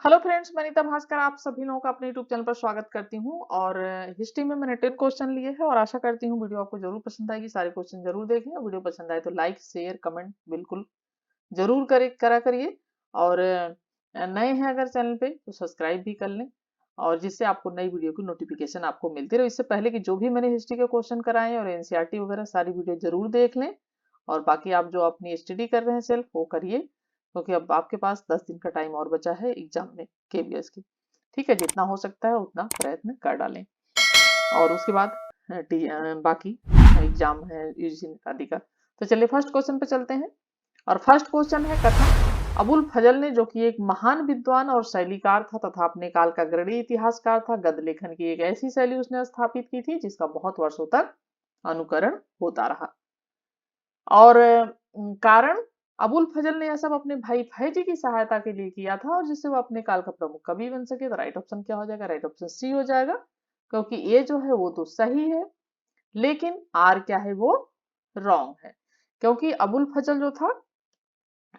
Hello friends, मैं नीता भास्कर आप सभी लोगों का अपने यूट्यूब चैनल पर स्वागत करती हूं। और हिस्ट्री में मैंने 10 क्वेश्चन लिए हैं और आशा करती हूं वीडियो आपको जरूर पसंद आएगी। सारे क्वेश्चन जरूर देखें और वीडियो पसंद आए तो लाइक शेयर कमेंट बिल्कुल जरूर करा करिए। और नए हैं अगर चैनल पे तो सब्सक्राइब भी कर लें, और जिससे आपको नई वीडियो की नोटिफिकेशन आपको मिलती रहे। इससे पहले कि जो भी मैंने हिस्ट्री के क्वेश्चन कराए और एनसीईआरटी वगैरह सारी वीडियो जरूर देख लें। और बाकी आप जो अपनी स्टडी कर रहे हैं सेल्फ वो करिए, क्योंकि अब आपके पास 10 दिन का टाइम और बचा है एग्जाम में केवीएस की। ठीक है, जितना हो सकता है उतना प्रयत्न कर डालें। और उसके बाद बाकी एग्जाम है यूजीसी आदि का। तो चलिए फर्स्ट क्वेश्चन पे चलते हैं। और फर्स्ट क्वेश्चन है कथन अबुल फजल ने, जो कि एक महान विद्वान और शैलीकार था तथा अपने काल का अग्रणी इतिहासकार था, गद्य लेखन की एक ऐसी शैली उसने स्थापित की थी जिसका बहुत वर्षों तक अनुकरण होता रहा। और कारण अबुल फजल ने यह सब अपने भाई फैजी की सहायता के लिए किया था और जिससे वो अपने काल का प्रमुख कवि बन सके। तो राइट ऑप्शन क्या हो जाएगा? राइट ऑप्शन सी हो जाएगा, क्योंकि ये जो है वो तो सही है, लेकिन आर क्या है वो रॉन्ग है। क्योंकि अबुल फजल जो था,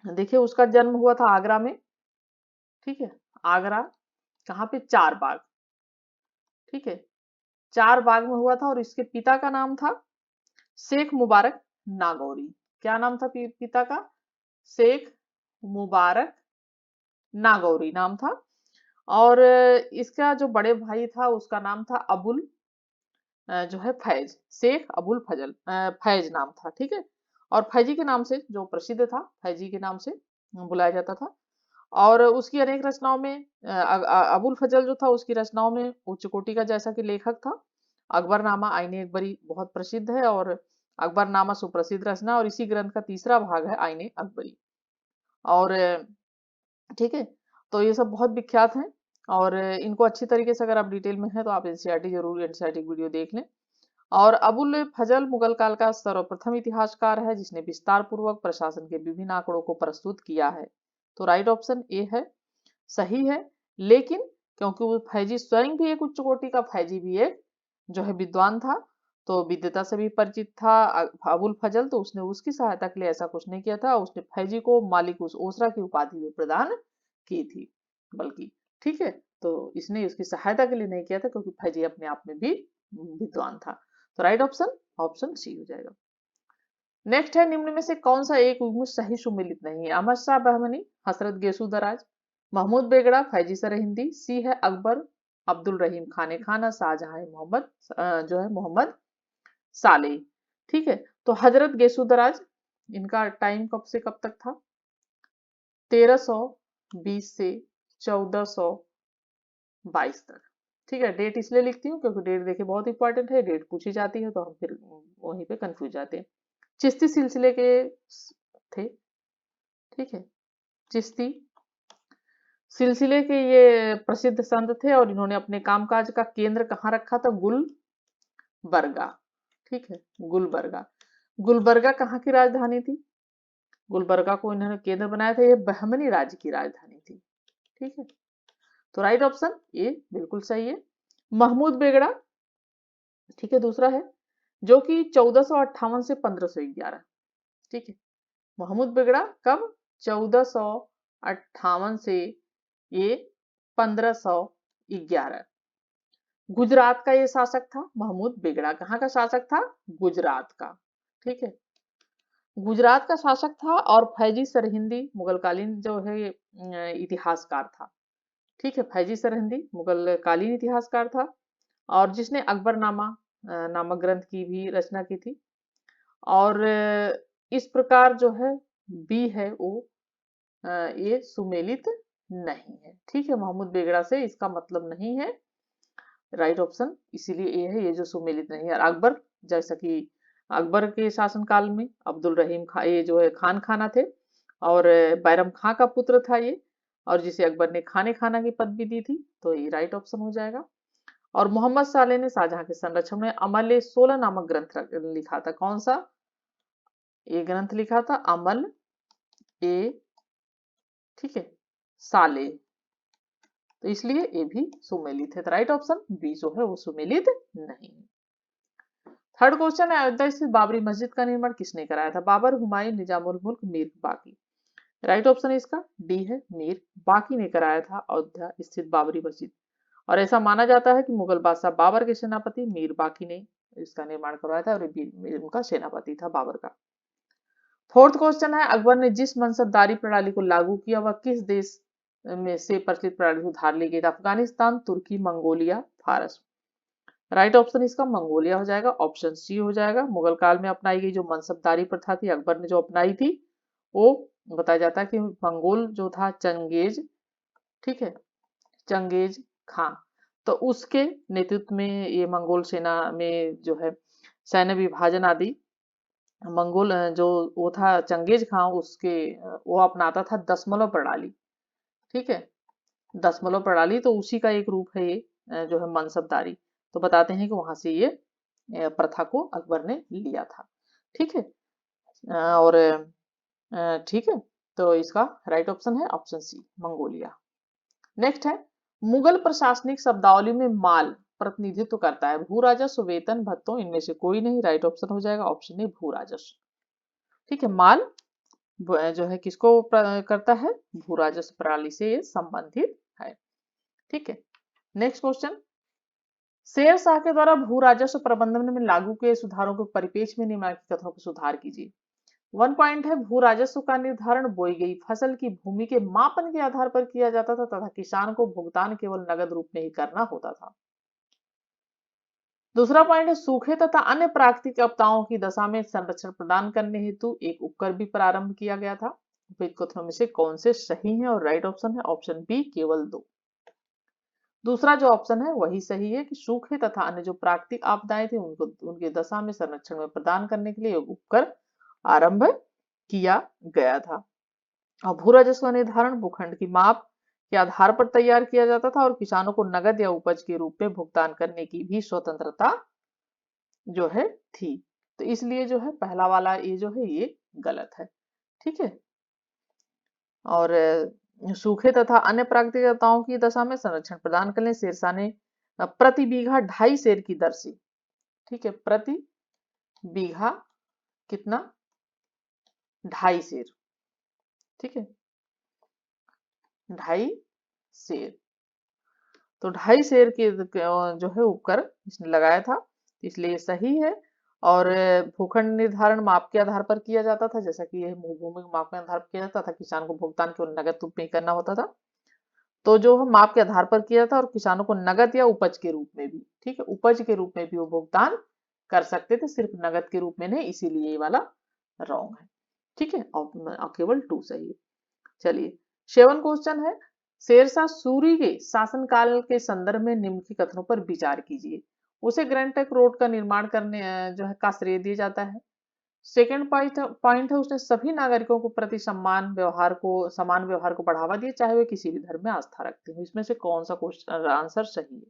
देखिए उसका जन्म हुआ था आगरा में। ठीक है, आगरा कहाँ पे? चार बाग। ठीक है, चार बाग में हुआ था और इसके पिता का नाम था शेख मुबारक नागौरी। क्या नाम था पिता का? शेख मुबारक नागौरी नाम था। और इसका जो बड़े भाई था उसका नाम था अबुल जो है फैज, शेख अबुल फजल फैज नाम था। ठीक है, और फैजी के नाम से जो प्रसिद्ध था, फैजी के नाम से बुलाया जाता था। और उसकी अनेक रचनाओं में अबुल फजल जो था उसकी रचनाओं में उच्च कोटि का जैसा कि लेखक था। अकबरनामा आईने अकबरी बहुत प्रसिद्ध है, और अकबरनामा सुप्रसिद्ध रचना और इसी ग्रंथ का तीसरा भाग है आईने अकबरी। और ठीक है, तो ये सब बहुत विख्यात हैं। और इनको अच्छी तरीके से अगर आप डिटेल में हैं तो आप एनसीईआरटी जरूर एनसीईआरटी वीडियो देख लें। और अबुल फजल मुगल काल का सर्वप्रथम इतिहासकार है जिसने विस्तार पूर्वक प्रशासन के विभिन्न आंकड़ों को प्रस्तुत किया है। तो राइट ऑप्शन ए है, सही है। लेकिन क्योंकि वो फैजी स्वयं भी एक उच्च कोटि का फैजी भी एक जो है विद्वान था, तो विद्वता से भी परिचित था अबुल फजल, तो उसने उसकी सहायता के लिए ऐसा कुछ नहीं किया था। उसने फैजी को मालिक उस ओसरा की उपाधि भी प्रदान की थी बल्कि। ठीक है, तो इसने उसकी सहायता के लिए नहीं किया था क्योंकि फैजी अपने आप में भी विद्वान था। तो राइट ऑप्शन ऑप्शन सी हो जाएगा। नेक्स्ट है, निम्न में से कौन सा एक युग्म सही सुमेलित नहीं है? अहमद शाह बहमनी, हसरत गेसु दराज, महमूद बेगड़ा, फैजी सरहिंदी, सी है अकबर अब्दुल रहीम खाने खाना, शाहजहां है मोहम्मद जो है मोहम्मद साले। ठीक है, तो हजरत गेसु दराज इनका टाइम कब से कब तक था? 1320 से 1422 तक। ठीक है, डेट इसलिए लिखती हूँ क्योंकि डेट देखिए बहुत इंपॉर्टेंट है, डेट पूछी जाती है तो हम फिर वहीं पे कंफ्यूज जाते हैं। चिश्ती सिलसिले के थे। ठीक है, चिश्ती सिलसिले के ये प्रसिद्ध संत थे और इन्होंने अपने कामकाज का केंद्र कहाँ रखा था? गुलबर्गा। ठीक है, गुलबर्गा। गुलबर्गा कहाँ की राजधानी थी? गुलबर्गा को इन्होंने केंद्र बनाया था, ये बहमनी राज्य की राजधानी थी। ठीक है, तो राइट ऑप्शन ये बिल्कुल सही है। महमूद बेगड़ा, ठीक है, दूसरा है, जो कि 1458 से 1511। ठीक है, महमूद बेगड़ा कब? 1458 से ये 1511। गुजरात का ये शासक था महमूद बेगड़ा। कहाँ का शासक था? गुजरात का। ठीक है, गुजरात का शासक था और फैजी सरहिंदी मुगलकालीन जो है ये इतिहासकार था। ठीक है, फैजी सरहिंदी मुगलकालीन इतिहासकार था और जिसने अकबरनामा नामक ग्रंथ की भी रचना की थी। और इस प्रकार जो है बी है वो ये सुमेलित नहीं है। ठीक है, मोहम्मद बेगड़ा से इसका मतलब नहीं है। राइट ऑप्शन इसीलिए ये है, ये जो सुमेलित नहीं है। अकबर, जैसा कि अकबर के शासनकाल में अब्दुल रहीम खां ये जो है खान खाना थे, और बैरम खां का पुत्र था ये, और जिसे अकबर ने खाने खाना की पदवी दी थी, तो ये राइट ऑप्शन हो जाएगा। और मोहम्मद साले ने शाहजहां के संरक्षण में अमल 16 नामक ग्रंथ लिखा था। कौन सा ये ग्रंथ लिखा था? अमल ए, ठीक है, साले। तो इसलिए ये भी सुमेलित है। तो राइट ऑप्शन बी जो है वो सुमेलित नहीं है। थर्ड क्वेश्चन है, अयोध्या स्थित बाबरी मस्जिद का निर्माण किसने कराया था? बाबर, हुमायूं, निजामुल मुल्क, मीर बाकी। राइट ऑप्शन इसका डी है, मीर बाकी ने कराया था अयोध्या स्थित बाबरी मस्जिद। और ऐसा माना जाता है कि मुगल बादशाह बाबर के सेनापति मीर बाकी ने इसका निर्माण करवाया था और ये उनका सेनापति था बाबर का। फोर्थ क्वेश्चन है, अकबर ने जिस मनसबदारी प्रणाली को लागू किया वह किस देश में से प्रचलित प्रणाली को धार ली गई? अफगानिस्तान, तुर्की, मंगोलिया, फारस। राइट ऑप्शन इसका मंगोलिया हो जाएगा, ऑप्शन सी हो जाएगा। मुगल काल में अपनाई गई जो मनसबदारी प्रथा थी, अकबर ने जो अपनाई थी, वो बताया जाता है कि मंगोल जो था चंगेज, ठीक है, चंगेज खान, तो उसके नेतृत्व में ये मंगोल सेना में जो है सैन्य विभाजन आदि, मंगोल जो वो था चंगेज खान, उसके वो अपनाता था दशमलव प्रणाली, ठीक है, दशमलव प्रणाली, तो उसी का एक रूप है ये जो है मनसबदारी। तो बताते हैं कि वहां से ये प्रथा को अकबर ने लिया था, ठीक है। और ठीक है, तो इसका राइट ऑप्शन है ऑप्शन सी मंगोलिया। नेक्स्ट है, मुगल प्रशासनिक शब्दावली में माल प्रतिनिधित्व करता है? भू राजस्व, वेतन, भत्तों, इनमें से कोई नहीं। राइट ऑप्शन हो जाएगा ऑप्शन ए भू राजस्व, ठीक है। माल जो है किसको करता है? भू राजस्व प्रणाली से ये संबंधित है, ठीक है। नेक्स्ट क्वेश्चन, शेर शाह के द्वारा भू राजस्व प्रबंधन में लागू किए सुधारों के परिपेक्ष में निम्नलिखित कथनों को सुधार कीजिए। 1 पॉइंट है, भू राजस्व का निर्धारण बोई गई फसल की भूमि के मापन के आधार पर किया जाता था तथा किसान को भुगतान केवल नगद रूप में ही करना होता था। दूसरा पॉइंट है, सूखे तथा अन्य प्राकृतिक आपदाओं की दशा में संरक्षण प्रदान करने हेतु एक उपकर भी प्रारंभ किया गया था। उपयुक्त कथनों में से कौन से सही है? और राइट ऑप्शन है ऑप्शन बी केवल 2। दूसरा जो ऑप्शन है वही सही है कि सूखे तथा अन्य जो प्राकृतिक आपदाएं थी उनको उनकी दशा में संरक्षण में प्रदान करने के लिए उपकर आरंभ किया गया था। और भू राजस्व का निर्धारण भूखंड की माप के आधार पर तैयार किया जाता था और किसानों को नगद या उपज के रूप में भुगतान करने की भी स्वतंत्रता जो है थी। तो इसलिए जो है पहला वाला ये जो है ये गलत है, ठीक है। और सूखे तथा अन्य प्राकृतिक आपदाओं की दशा में संरक्षण प्रदान करने शेरशाह ने प्रति बीघा 2.5 शेर की दर से, ठीक है, प्रति बीघा कितना? 2.5 शेर, ठीक है, 2.5 शेर। तो 2.5 शेर के जो है उपकर इसने लगाया था, इसलिए सही है। और भूखंड निर्धारण माप के आधार पर किया जाता था, जैसा कि यह भूमि माप के आधार पर किया जाता था, किसान को भुगतान केवल नगद रूप में ही करना होता था। तो जो हम माप के आधार पर किया था और किसानों को नगद या उपज के रूप में भी, ठीक है, उपज के रूप में भी वो भुगतान कर सकते थे, सिर्फ नगद के रूप में नहीं, इसीलिए ये वाला रॉन्ग है, ठीक है, और केवल 2 सही है। चलिए 7 क्वेश्चन है, शेरशाह सूरी के शासनकाल के संदर्भ में निम्न के कथनों पर विचार कीजिए। उसे ग्रैंड ट्रंक रोड का निर्माण करने जो है का श्रेय दिया जाता है। सेकंड पॉइंट है, उसने सभी नागरिकों को प्रति समान व्यवहार को बढ़ावा दिया, चाहे वे किसी भी धर्म में आस्था रखते हो। इसमें से कौन सा क्वेश्चन आंसर सही है?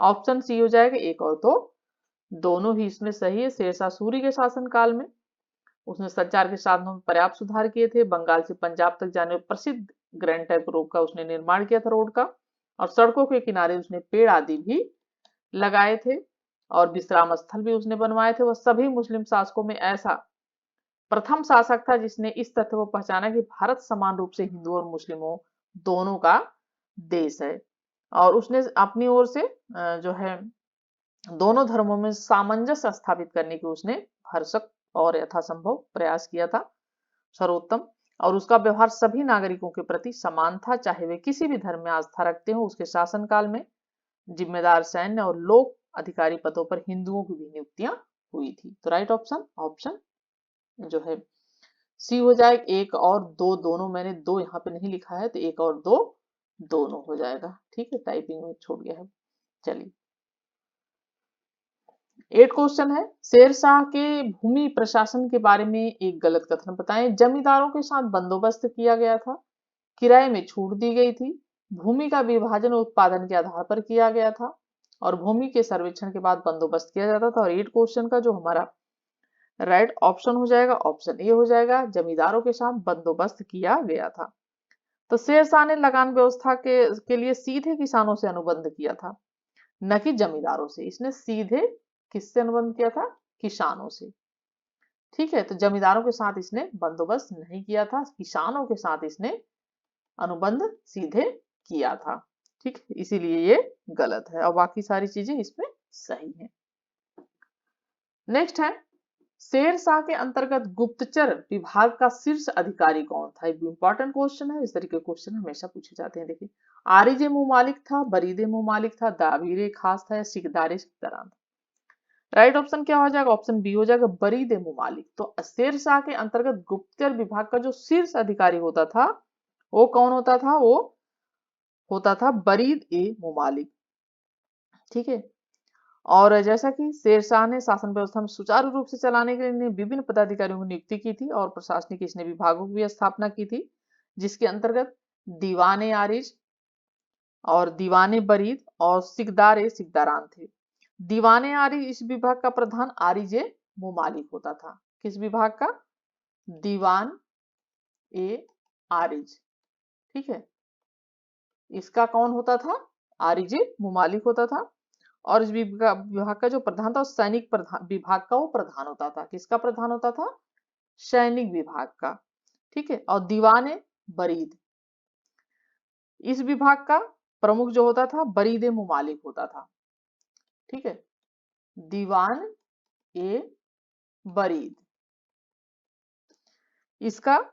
ऑप्शन सी हो जाएगा 1 और 2, दोनों ही इसमें सही है। शेरशाह सूरी के शासनकाल में उसने संचार के साधनों में पर्याप्त सुधार किए थे, बंगाल से पंजाब तक जाने प्रसिद्ध ग्रैंड ट्रंक रोड का उसने निर्माण किया था रोड का, और सड़कों के किनारे उसने पेड़ आदि भी लगाए थे और विश्राम स्थल भी उसने बनवाए थे। वह सभी मुस्लिम शासकों में ऐसा प्रथम शासक था जिसने इस तथ्य को पहचाना कि भारत समान रूप से हिंदुओं और मुस्लिमों दोनों का देश है, और उसने अपनी ओर से जो है दोनों धर्मों में सामंजस्य स्थापित करने की उसने भरसक और यथासंभव प्रयास किया था, सर्वोत्तम। और उसका व्यवहार सभी नागरिकों के प्रति समान था, चाहे वे किसी भी धर्म में आस्था रखते हो। उसके शासनकाल में जिम्मेदार सैन्य और लोक अधिकारी पदों पर हिंदुओं की भी नियुक्तियां हुई थी। तो राइट ऑप्शन ऑप्शन जो है सी हो जाएगा। 1 और 2 दोनों, मैंने 2 यहाँ पे नहीं लिखा है, तो 1 और 2 दोनों हो जाएगा, ठीक है, टाइपिंग में छूट गया है। चलिए 8 क्वेश्चन है, शेरशाह के भूमि प्रशासन के बारे में एक गलत कथन बताएं। जमींदारों के साथ बंदोबस्त किया गया था, किराए में छूट दी गई थी, भूमि का विभाजन उत्पादन के आधार पर किया गया था, और भूमि के सर्वेक्षण के बाद बंदोबस्त किया जाता था। और 8 क्वेश्चन का जो हमारा राइट ऑप्शन हो जाएगा ऑप्शन ए हो जाएगा, जमींदारों के साथ बंदोबस्त किया गया था। तो शेरशाह ने लगान व्यवस्था के लिए सीधे किसानों से अनुबंध किया था, न कि जमींदारों से। इसने सीधे किससे अनुबंध किया था? किसानों से। ठीक है, तो जमींदारों के साथ इसने बंदोबस्त नहीं किया था, किसानों के साथ इसने अनुबंध सीधे किया था। ठीक, इसीलिए ये गलत है और बाकी सारी चीजें इसमें सही है। नेक्स्ट है, शेरशाह के अंतर्गत गुप्तचर विभाग का शीर्ष अधिकारी कौन था? इंपॉर्टेंट क्वेश्चन है, इस तरीके के क्वेश्चन हमेशा पूछे जाते हैं। देखिए, आरिज मुमालिक था, बरीद मुमालिक था, दाबीर खास था या सिकदार सिकदरान था? राइट ऑप्शन क्या हो जाएगा? ऑप्शन बी हो जाएगा, बरीद मुमालिक। तो शेरशाह के अंतर्गत गुप्तचर विभाग का जो शीर्ष अधिकारी होता था वो कौन होता था? वो होता था बरीद मुमालिक। ठीक है, और जैसा कि शेरशाह ने शासन व्यवस्था में सुचारू रूप से चलाने के लिए विभिन्न पदाधिकारियों की नियुक्ति की थी और प्रशासनिक इसने विभागों की भी स्थापना की थी, जिसके अंतर्गत दीवाने आरिज और दीवाने बरीद और सिकदार सिकदारान थे। दीवाने आरिज इस विभाग का प्रधान आरिज मुमालिक होता था। किस विभाग का? दीवान आरिज। ठीक है, इसका कौन होता था? आरिज मुमालिक होता था। और इस विभाग का जो प्रधान था, सैनिक प्रधान विभाग का वो प्रधान होता था। किसका प्रधान होता था? सैनिक विभाग का। ठीक है, और दीवान बरीद, इस विभाग का प्रमुख जो होता था बरीद मुमालिक होता था। ठीक है, दीवान बरीद, इसका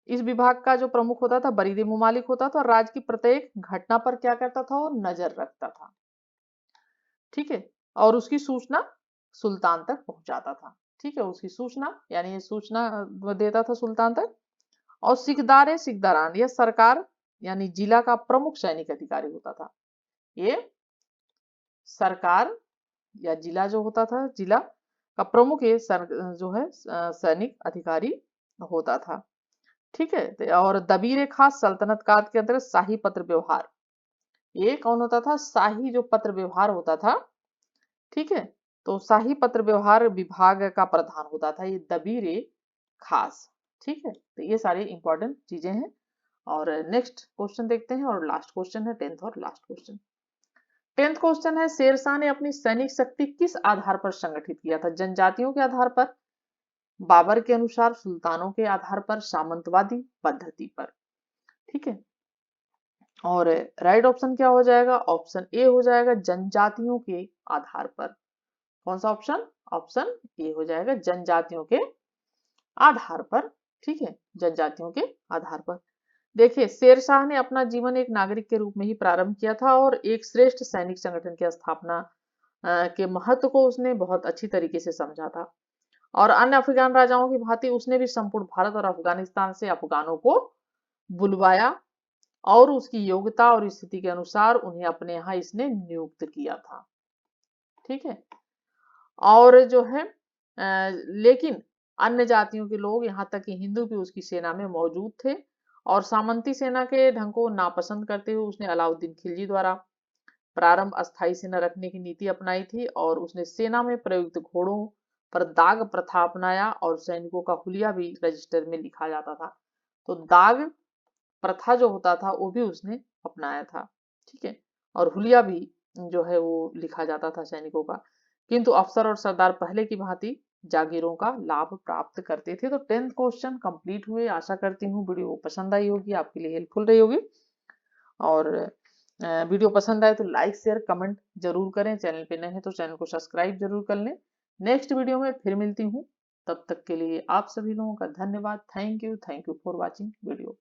इस विभाग का जो प्रमुख होता था बरीद मुमालिक होता था और राज्य की प्रत्येक घटना पर क्या करता था? वो नजर रखता था। ठीक है, और उसकी सूचना सुल्तान तक पहुंचाता था। ठीक है, उसकी सूचना यानी ये सूचना देता था सुल्तान तक। और सिकदार सिकदारान, यह सरकार यानी जिला का प्रमुख सैनिक अधिकारी होता था। ये सरकार या जिला जो होता था, जिला का प्रमुख ये जो है सैनिक अधिकारी होता था। ठीक है, और दबीर खास सल्तनत काल के अंतर्गत शाही पत्र व्यवहार, ये कौन होता था? शाही जो पत्र व्यवहार होता था। ठीक है, तो शाही पत्र व्यवहार विभाग का प्रधान होता था ये दबीर खास। ठीक है, तो ये सारी इंपॉर्टेंट चीजें हैं। और नेक्स्ट क्वेश्चन देखते हैं और लास्ट क्वेश्चन है, 10th और लास्ट क्वेश्चन। 10th क्वेश्चन है, शेरशाह ने अपनी सैनिक शक्ति किस आधार पर संगठित किया था? जनजातियों के आधार पर, बाबर के अनुसार, सुल्तानों के आधार पर, सामंतवादी पद्धति पर? ठीक है, और राइट ऑप्शन क्या हो जाएगा? ऑप्शन ए हो जाएगा, जनजातियों के आधार पर। कौन सा ऑप्शन? ऑप्शन ए हो जाएगा, जनजातियों के आधार पर। ठीक है, जनजातियों के आधार पर। देखिए, शेरशाह ने अपना जीवन एक नागरिक के रूप में ही प्रारंभ किया था और एक श्रेष्ठ सैनिक संगठन की स्थापना के महत्व को उसने बहुत अच्छी तरीके से समझा था। और अन्य अफगान राजाओं की भांति उसने भी संपूर्ण भारत और अफगानिस्तान से अफगानों को बुलवाया और उसकी योग्यता और स्थिति के अनुसार उन्हें अपने यहाँ इसने नियुक्त किया था। ठीक है, और जो है लेकिन अन्य जातियों के लोग, यहाँ तक कि हिंदू भी उसकी सेना में मौजूद थे और सामंती सेना के ढंग को नापसंद करते हुए उसने अलाउद्दीन खिलजी द्वारा प्रारंभ अस्थायी सेना रखने की नीति अपनाई थी और उसने सेना में प्रयुक्त घोड़ों पर दाग प्रथा अपनाया और सैनिकों का हुलिया भी रजिस्टर में लिखा जाता था। तो दाग प्रथा जो होता था वो भी उसने अपनाया था। ठीक है, और हुलिया भी जो है वो लिखा जाता था सैनिकों का। किंतु अफसर और सरदार पहले की भांति जागीरों का लाभ प्राप्त करते थे। तो 10th क्वेश्चन कंप्लीट हुए। आशा करती हूँ वीडियो पसंद आई होगी, आपके लिए हेल्पफुल रही होगी। और वीडियो पसंद आए तो लाइक शेयर कमेंट जरूर करें। चैनल पे नए हैं तो चैनल को सब्सक्राइब जरूर कर लें। नेक्स्ट वीडियो में फिर मिलती हूँ, तब तक के लिए आप सभी लोगों का धन्यवाद। Thank you for watching video.